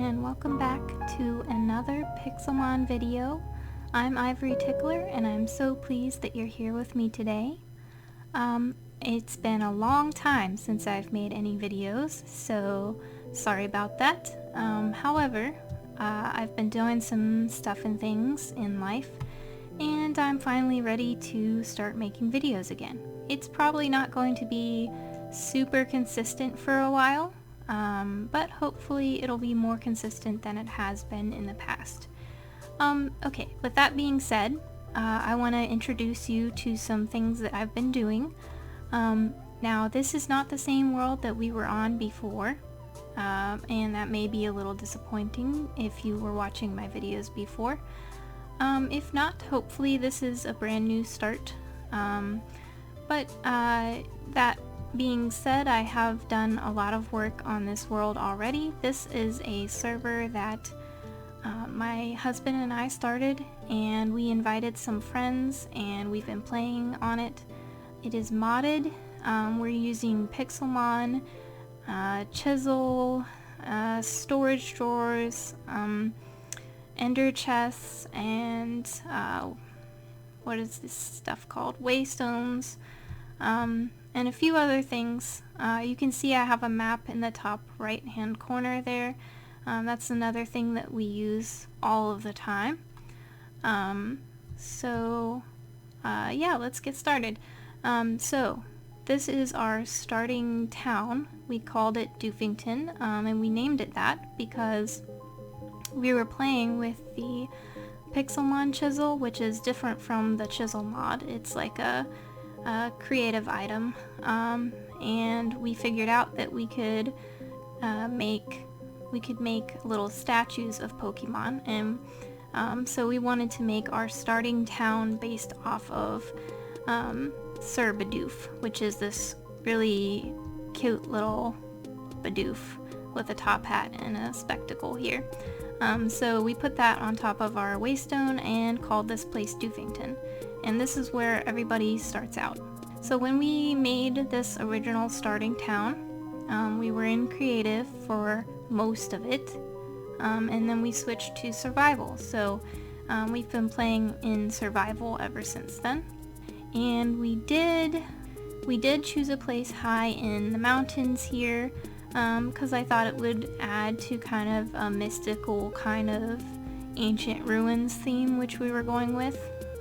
and welcome back to another Pixelmon video. I'm Ivory Tickler and I'm so pleased that you're here with me today. It's been a long time since I've made any videos, so sorry about that. However, I've been doing some stuff and things in life, and I'm finally ready to start making videos again. It's probably not going to be super consistent for a while, but hopefully it'll be more consistent than it has been in the past. Okay, with that being said, I want to introduce you to some things that I've been doing. Now, this is not the same world that we were on before, and that may be a little disappointing if you were watching my videos before. If not, hopefully this is a brand new start. But that being said, I have done a lot of work on this world already. This is a server that my husband and I started, and we invited some friends and we've been playing on it. It is modded. We're using Pixelmon, chisel, storage drawers, ender chests, and what is this stuff called? Waystones, and a few other things. You can see I have a map in the top right hand corner there. That's another thing that we use all of the time. Yeah, let's get started. So this is our starting town. We called it Doofington, and we named it that because we were playing with the Pixelmon chisel, which is different from the chisel mod. It's like a creative item, and we figured out that we could make little statues of Pokemon, and so we wanted to make our starting town based off of Sir Bidoof, which is this really cute little Bidoof with a top hat and a spectacle here. So we put that on top of our waystone and called this place Doofington. And this is where everybody starts out. So when we made this original starting town, we were in creative for most of it, and then we switched to survival. So we've been playing in survival ever since then. And we did choose a place high in the mountains here, because I thought it would add to kind of a mystical kind of ancient ruins theme, which we were going with.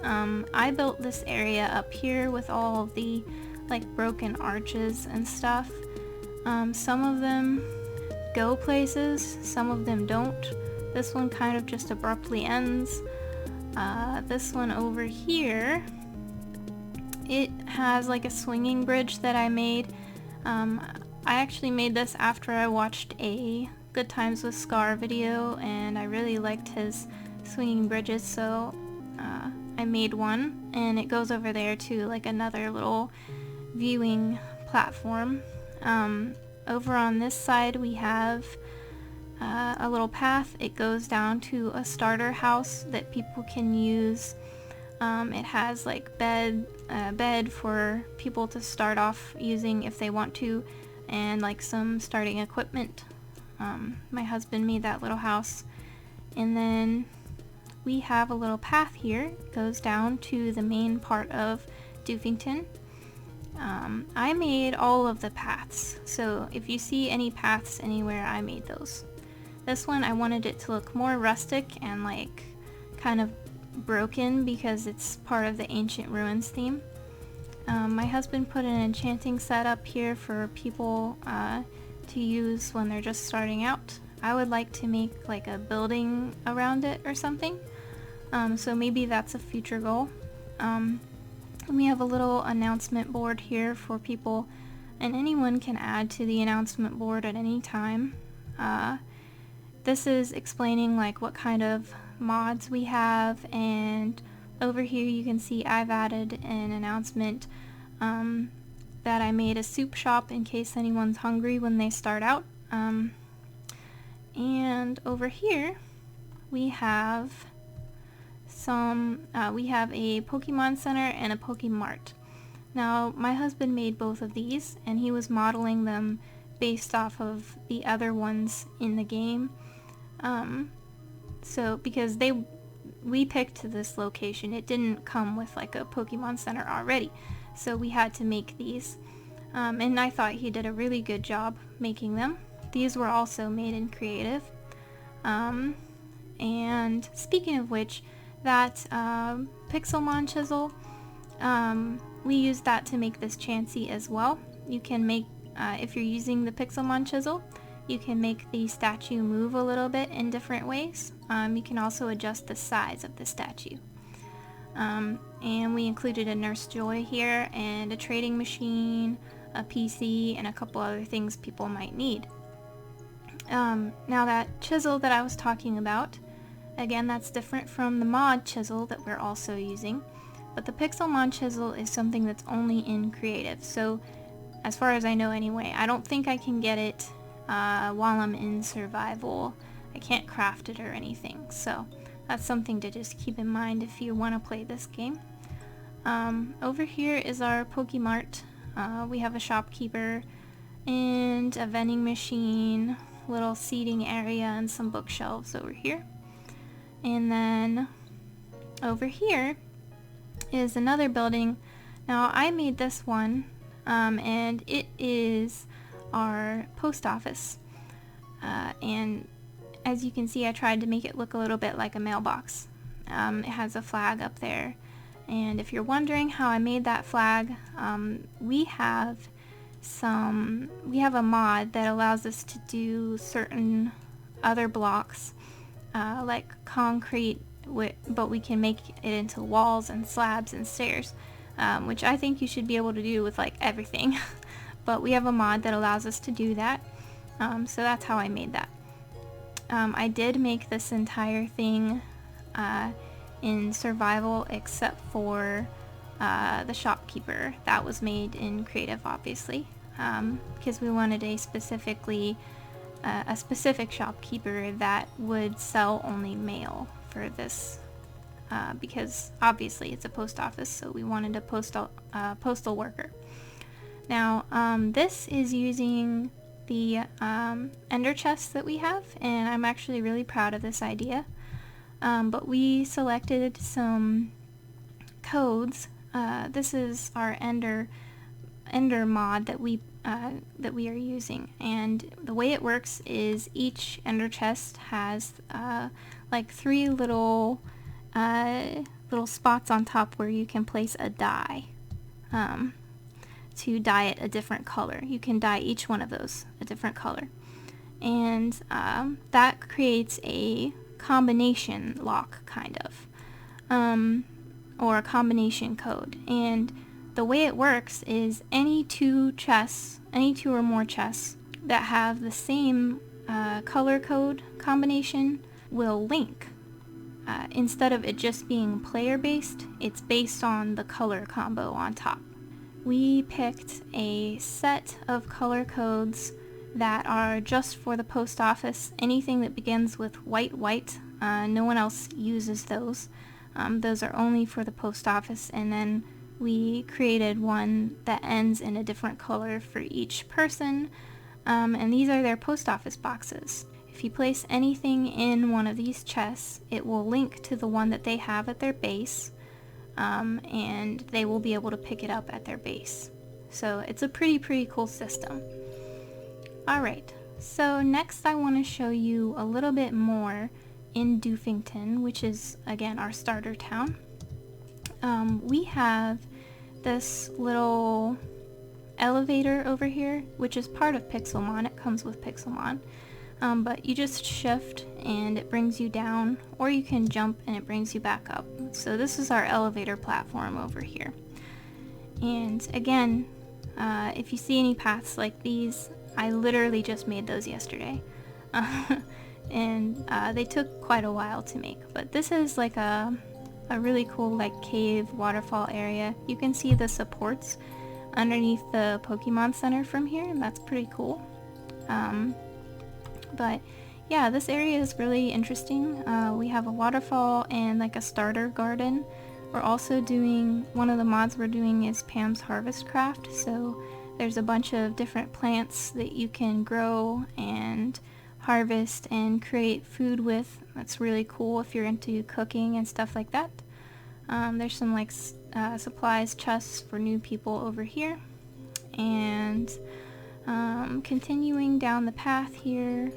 I built this area up here with all of the like broken arches and stuff. Some of them go places, some of them don't. This one kind of just abruptly ends. This one over here, it has like a swinging bridge that I made. I actually made this after I watched a Good Times with Scar video, and I really liked his swinging bridges, so I made one, and it goes over there to like another little viewing platform. Over on this side we have a little path. It goes down to a starter house that people can use. It has like bed for people to start off using if they want to, and like some starting equipment. My husband made that little house. And then we have a little path here. It goes down to the main part of Doofington. I made all of the paths, so if you see any paths anywhere, I made those. This one I wanted it to look more rustic and like kind of broken because it's part of the ancient ruins theme. My husband put an enchanting set up here for people to use when they're just starting out. I would like to make like a building around it or something, so maybe that's a future goal. We have a little announcement board here for people, and anyone can add to the announcement board at any time. This is explaining like what kind of mods we have, and over here you can see I've added an announcement that I made a soup shop in case anyone's hungry when they start out. And over here we have we have a Pokemon Center and a Pokemart. Now my husband made both of these, and he was modeling them based off of the other ones in the game. So because we picked this location, it didn't come with like a Pokemon Center already, so we had to make these. And I thought he did a really good job making them. These were also made in creative. And speaking of which, that Pixelmon chisel, we used that to make this Chansey as well. You can make, if you're using the Pixelmon chisel, you can make the statue move a little bit in different ways. You can also adjust the size of the statue. And we included a Nurse Joy here, and a trading machine, a PC, and a couple other things people might need. Now that chisel that I was talking about, again, that's different from the mod chisel that we're also using, but the Pixelmon chisel is something that's only in creative. So as far as I know anyway, I don't think I can get it while I'm in survival. I can't craft it or anything, so that's something to just keep in mind if you want to play this game. Over here is our Pokemart. We have a shopkeeper and a vending machine, little seating area, and some bookshelves over here. And then over here is another building. Now I made this one, and it is our post office. And as you can see, I tried to make it look a little bit like a mailbox. It has a flag up there. And if you're wondering how I made that flag, we have a mod that allows us to do certain other blocks, like concrete, but we can make it into walls and slabs and stairs, which I think you should be able to do with like everything. But we have a mod that allows us to do that, so that's how I made that. I did make this entire thing in survival except for the shopkeeper. That was made in creative, obviously, because we wanted a specific shopkeeper that would sell only mail for this, because obviously it's a post office, so we wanted a postal worker. Now this is using the ender chests that we have, and I'm actually really proud of this idea. But we selected some codes. This is our ender mod that we are using, and the way it works is each ender chest has like 3 little spots on top where you can place a dye to dye it a different color. You can dye each one of those a different color, and that creates a combination lock, kind of, or a combination code. And the way it works is any two or more chests that have the same color code combination will link. Instead of it just being player based, it's based on the color combo on top. We picked a set of color codes that are just for the post office. Anything that begins with white, no one else uses those. Those are only for the post office, and then we created one that ends in a different color for each person, and these are their post office boxes. If you place anything in one of these chests, it will link to the one that they have at their base, and they will be able to pick it up at their base. So it's a pretty cool system. Alright, so next I want to show you a little bit more in Doofington, which is, again, our starter town. We have this little elevator over here, which is part of Pixelmon. It comes with Pixelmon. But you just shift and it brings you down, or you can jump and it brings you back up. So this is our elevator platform over here. And again, if you see any paths like these, I literally just made those yesterday. And they took quite a while to make. But this is like a really cool like cave waterfall area. You can see the supports underneath the Pokemon Center from here, and that's pretty cool. But yeah, this area is really interesting. We have a waterfall and like a starter garden. We're also doing, one of the mods we're doing is Pam's Harvest Craft, so there's a bunch of different plants that you can grow and harvest and create food with. That's really cool if you're into cooking and stuff like that. There's some like supplies chests for new people over here. And continuing down the path here,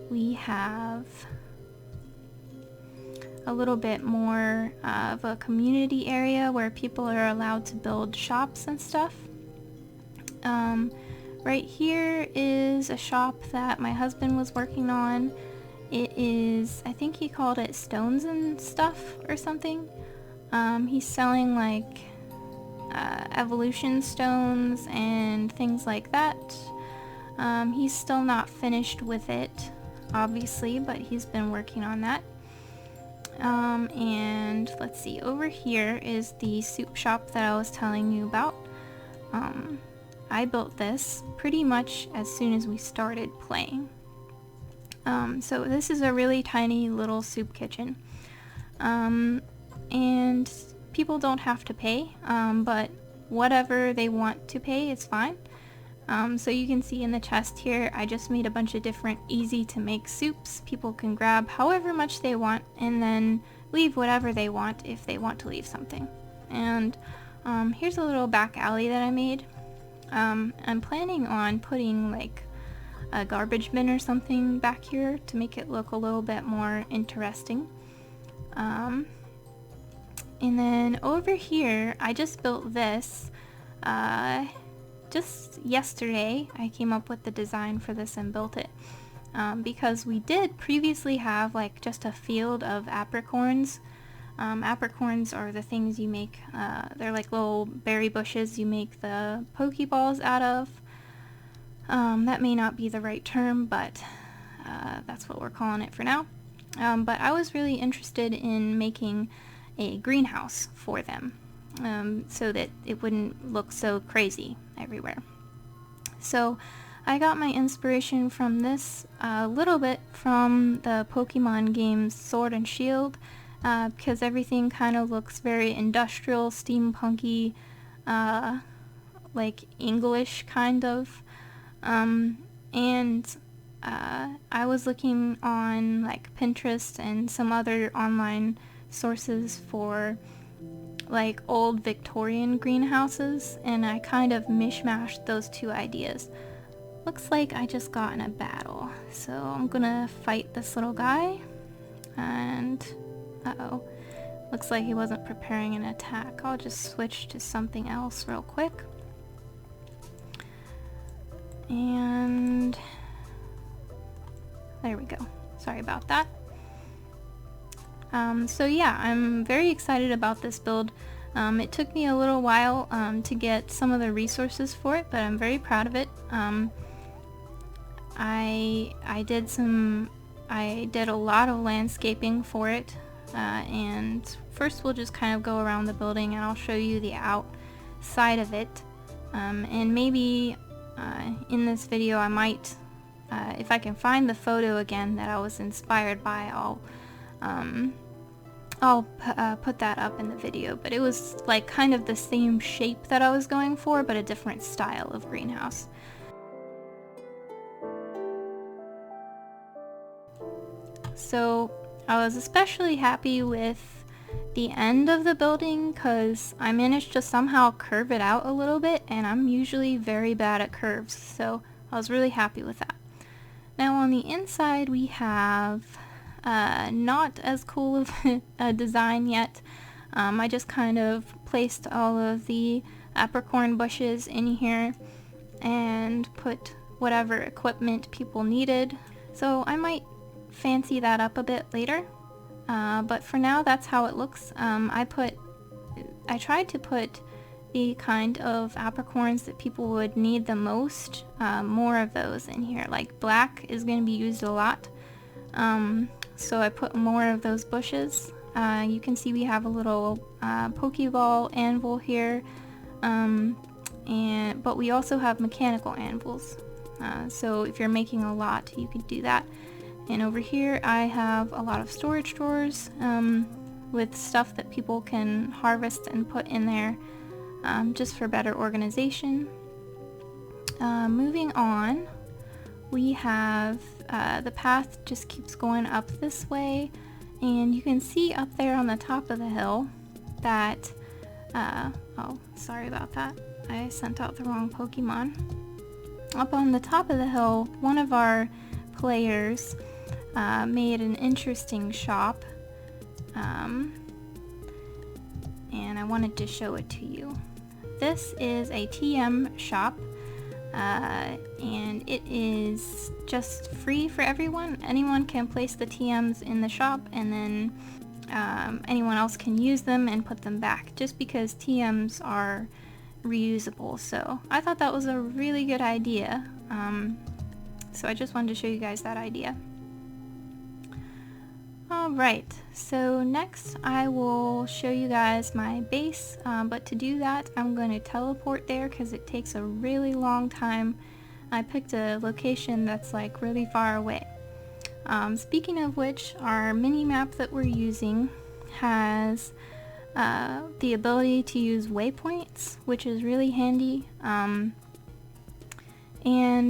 we have a little bit more of a community area where people are allowed to build shops and stuff. Right here is a shop that my husband was working on. It is, I think he called it stones and stuff or something. He's selling like evolution stones and things like that. He's still not finished with it, obviously, but he's been working on that. And let's see, over here is the soup shop that I was telling you about. I built this pretty much as soon as we started playing. So this is a really tiny little soup kitchen. And people don't have to pay, but whatever they want to pay is fine. So you can see in the chest here, I just made a bunch of different easy to make soups. People can grab however much they want and then leave whatever they want if they want to leave something. And here's a little back alley that I made. I'm planning on putting like a garbage bin or something back here to make it look a little bit more interesting. And then over here, I just built this. Just yesterday, I came up with the design for this and built it. Because we did previously have like just a field of apricorns. Apricorns are the things you make, they're like little berry bushes you make the Pokeballs out of. That may not be the right term, but that's what we're calling it for now. But I was really interested in making a greenhouse for them, so that it wouldn't look so crazy everywhere. So I got my inspiration from this a little bit from the Pokemon games Sword and Shield, because everything kind of looks very industrial, steampunky, like English kind of. And I was looking on like Pinterest and some other online sources for like old Victorian greenhouses, and I kind of mishmashed those two ideas. Looks like I just got in a battle, so I'm gonna fight this little guy, and uh-oh, looks like he wasn't preparing an attack. I'll just switch to something else real quick. And there we go. Sorry about that. So yeah, I'm very excited about this build. It took me a little while to get some of the resources for it, but I'm very proud of it. I did a lot of landscaping for it, and first we'll just kind of go around the building and I'll show you the outside of it. And maybe in this video I might, if I can find the photo again that I was inspired by, I'll put that up in the video. But it was like kind of the same shape that I was going for, but a different style of greenhouse. So I was especially happy with the end of the building because I managed to somehow curve it out a little bit, and I'm usually very bad at curves, so I was really happy with that. Now on the inside we have not as cool of a design yet. I just kind of placed all of the apricorn bushes in here and put whatever equipment people needed. So I might fancy that up a bit later, but for now that's how it looks. I tried to put the kind of apricorns that people would need the most, more of those in here. Like black is going to be used a lot, so I put more of those bushes. You can see we have a little Pokeball anvil here, but we also have mechanical anvils, so if you're making a lot you could do that. And over here I have a lot of storage drawers with stuff that people can harvest and put in there, just for better organization. Moving on, we have the path just keeps going up this way, and you can see up there on the top of the hill that oh, sorry about that, I sent out the wrong Pokemon. Up on the top of the hill, one of our players made an interesting shop, and I wanted to show it to you. This is a TM shop, and it is just free for everyone. Anyone can place the TMs in the shop, and then anyone else can use them and put them back, just because TMs are reusable. So I thought that was a really good idea. So I just wanted to show you guys that idea. Alright, so next I will show you guys my base, but to do that I'm going to teleport there because it takes a really long time. I picked a location that's like really far away. Speaking of which, our mini-map that we're using has the ability to use waypoints, which is really handy. And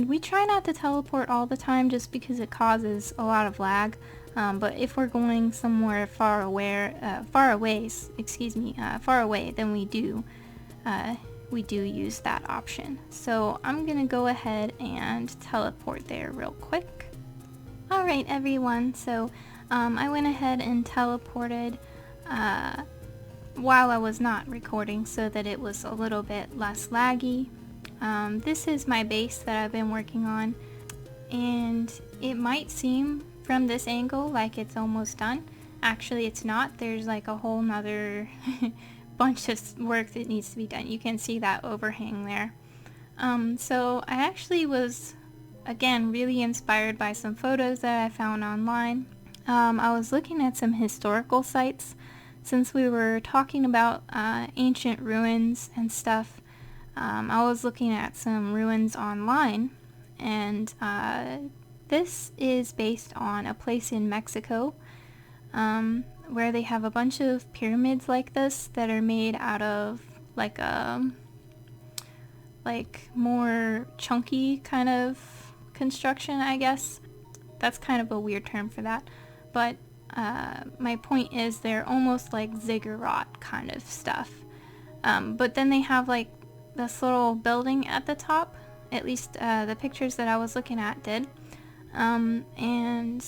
we try not to teleport all the time just because it causes a lot of lag. But if we're going somewhere far away, then we do use that option. So I'm gonna go ahead and teleport there real quick. Alright everyone, so I went ahead and teleported while I was not recording so that it was a little bit less laggy. This is my base that I've been working on, and it might seem from this angle like it's almost done. Actually it's not. There's like a whole nother bunch of work that needs to be done. You can see that overhang there. So I actually was, again, really inspired by some photos that I found online. I was looking at some historical sites since we were talking about ancient ruins and stuff. I was looking at some ruins online, and this is based on a place in Mexico where they have a bunch of pyramids like this that are made out of like more chunky kind of construction, I guess. That's kind of a weird term for that, but my point is they're almost like ziggurat kind of stuff. But then they have like this little building at the top, at least the pictures that I was looking at did. And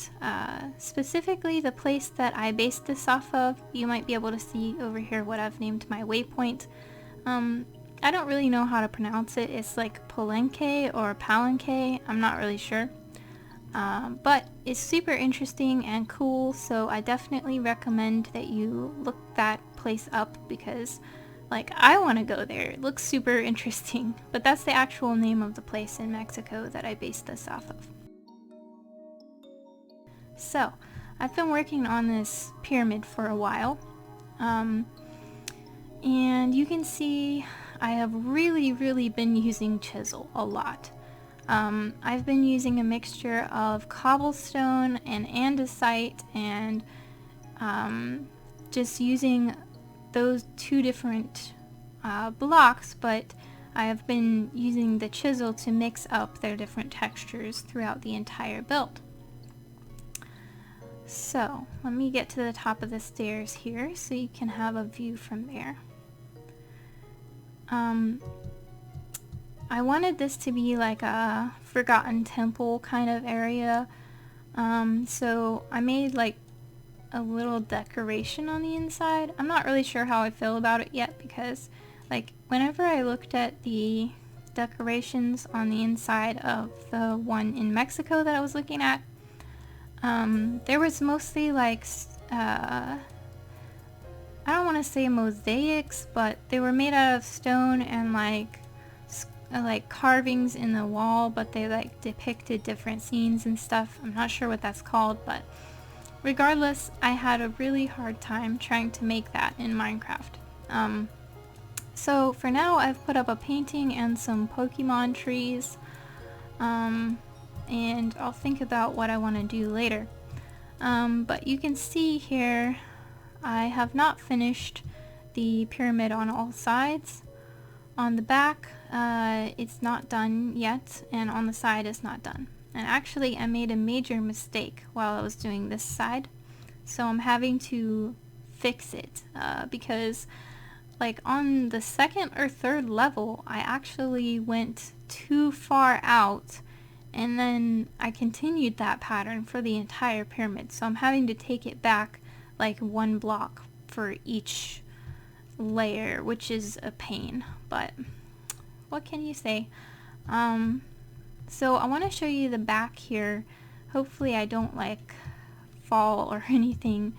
specifically the place that I based this off of, you might be able to see over here what I've named my waypoint. I don't really know how to pronounce it. It's like Palenque or Palenque, I'm not really sure. But it's super interesting and cool, so I definitely recommend that you look that place up because like I want to go there. It looks super interesting, but that's the actual name of the place in Mexico that I based this off of. So, I've been working on this pyramid for a while, and you can see I have really been using chisel a lot. I've been using a mixture of cobblestone and andesite and just using those two different blocks, but I have been using the chisel to mix up their different textures throughout the entire build. So, let me get to the top of the stairs here so you can have a view from there. I wanted this to be like a forgotten temple kind of area, so I made like a little decoration on the inside. I'm not really sure how I feel about it yet because like whenever I looked at the decorations on the inside of the one in Mexico that I was looking at, there was mostly like, I don't want to say mosaics, but they were made out of stone and like carvings in the wall, but they like depicted different scenes and stuff. I'm not sure what that's called, but regardless, I had a really hard time trying to make that in Minecraft. So for now I've put up a painting and some Pokemon trees, and I'll think about what I want to do later. But you can see here I have not finished the pyramid on all sides. On the back it's not done yet, and on the side it's not done. And actually I made a major mistake while I was doing this side, so I'm having to fix it because like on the second or third level I actually went too far out, and then I continued that pattern for the entire pyramid, so I'm having to take it back like one block for each layer, which is a pain, but what can you say? So I want to show you the back here. Hopefully I don't like fall or anything,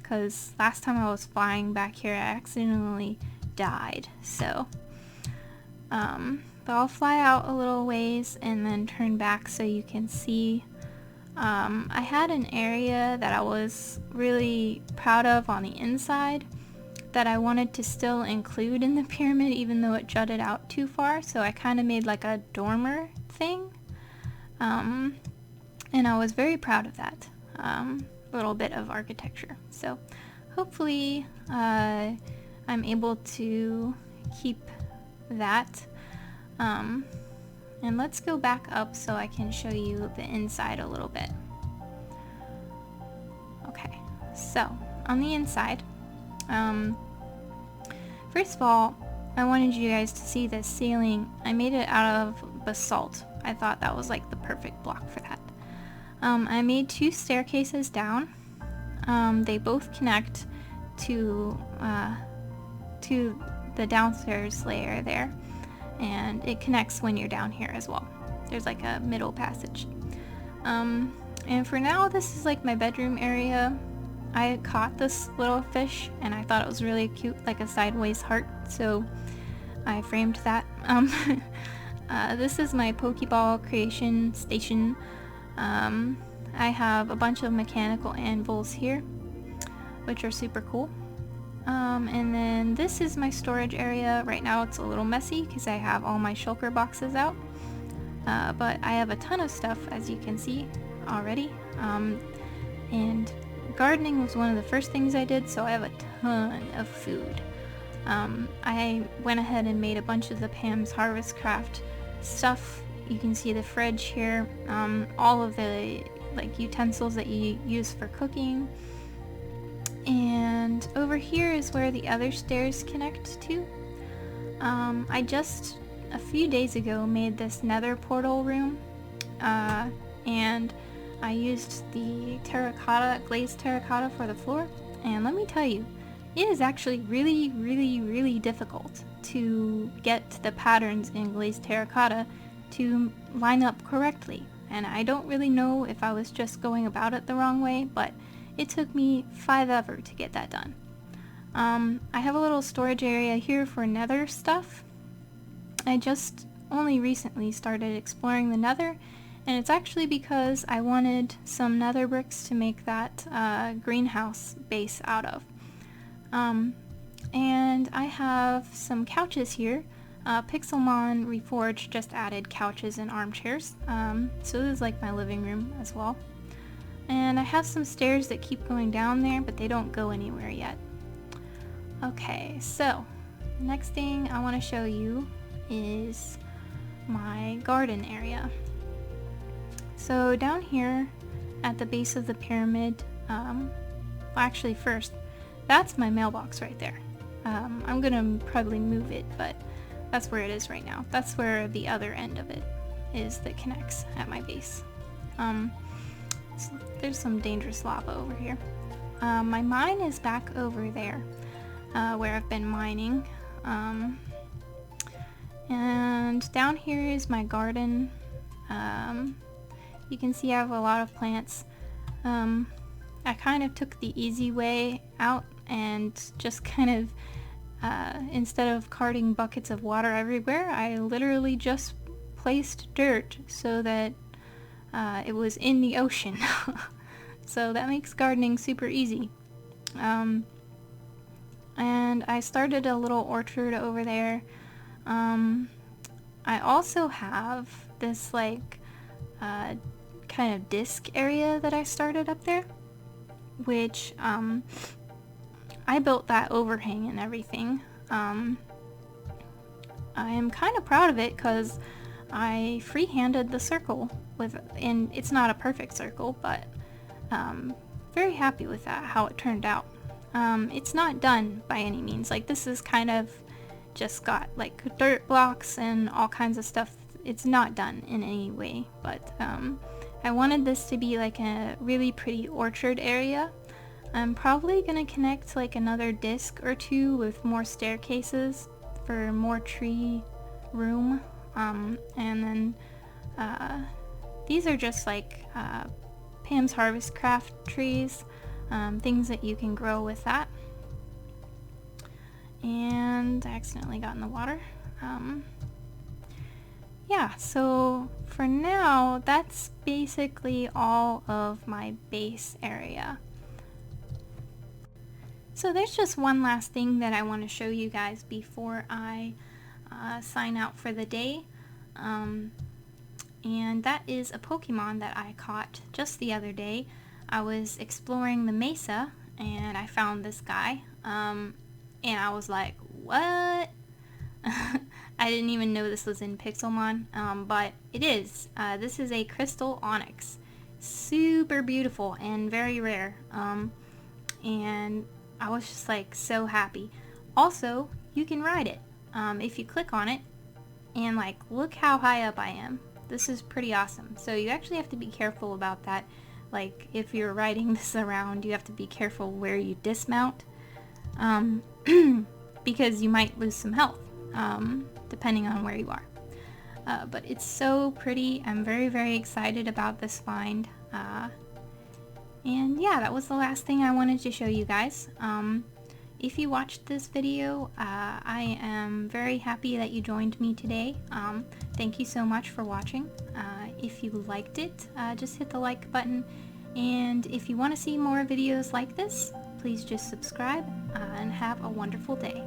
because last time I was flying back here I accidentally died. So but I'll fly out a little ways and then turn back so you can see. I had an area that I was really proud of on the inside that I wanted to still include in the pyramid even though it jutted out too far, so I kind of made like a dormer thing, and I was very proud of that little bit of architecture. So hopefully I'm able to keep that, and let's go back up so I can show you the inside a little bit. Okay, so on the inside, first of all, I wanted you guys to see this ceiling. I made it out of basalt. I thought that was like the perfect block for that. I made 2 staircases down. They both connect to the downstairs layer there, and it connects when you're down here as well. There's like a middle passage. And for now, this is like my bedroom area. I caught this little fish and I thought it was really cute, like a sideways heart, so I framed that. This is my Pokeball creation station. I have a bunch of mechanical anvils here, which are super cool. And then this is my storage area. Right now it's a little messy because I have all my shulker boxes out, but I have a ton of stuff, as you can see already. And gardening was one of the first things I did, so I have a ton of food. I went ahead and made a bunch of the Pam's Harvest Craft stuff. You can see the fridge here, all of the like utensils that you use for cooking. And over here is where the other stairs connect to. I just a few days ago made this nether portal room, and I used the terracotta, glazed terracotta for the floor, and let me tell you, it is actually really difficult to get the patterns in glazed terracotta to line up correctly, and I don't really know if I was just going about it the wrong way, but it took me 5 ever to get that done. I have a little storage area here for nether stuff. I just only recently started exploring the nether, and it's actually because I wanted some nether bricks to make that greenhouse base out of. And I have some couches here. Pixelmon Reforged just added couches and armchairs, so this is like my living room as well. And I have some stairs that keep going down there, but they don't go anywhere yet. Okay, so next thing I want to show you is my garden area. So down here at the base of the pyramid, well, actually first, that's my mailbox right there. I'm gonna probably move it, but that's where it is right now. That's where the other end of it is that connects at my base. So there's some dangerous lava over here. My mine is back over there, where I've been mining. And down here is my garden. You can see I have a lot of plants. I kind of took the easy way out and just kind of, instead of carting buckets of water everywhere, I literally just placed dirt so that it was in the ocean. So that makes gardening super easy. And I started a little orchard over there. I also have this like kind of disc area that I started up there, which I built that overhang and everything. I am kind of proud of it because I freehanded the circle and it's not a perfect circle, but very happy with that, how it turned out. It's not done by any means. Like, this is kind of just got like dirt blocks and all kinds of stuff. It's not done in any way, but I wanted this to be like a really pretty orchard area. I'm probably gonna connect like another disc or two with more staircases for more tree room. And then these are just like Pam's Harvest Craft trees, things that you can grow with that. And I accidentally got in the water. Yeah, so for now, that's basically all of my base area. So there's just one last thing that I want to show you guys before I sign out for the day. And that is a Pokemon that I caught just the other day. I was exploring the mesa and I found this guy. And I was like, what? I didn't even know this was in Pixelmon, but it is. This is a Crystal Onyx. Super beautiful and very rare. And I was just like so happy. Also, you can ride it. If you click on it, and like, look how high up I am. This is pretty awesome. So you actually have to be careful about that. Like, if you're riding this around, you have to be careful where you dismount. Because you might lose some health, depending on where you are. But it's so pretty. I'm very, very excited about this find. And yeah, that was the last thing I wanted to show you guys. If you watched this video, I am very happy that you joined me today. Thank you so much for watching. If you liked it, just hit the like button. And if you want to see more videos like this, please just subscribe and have a wonderful day.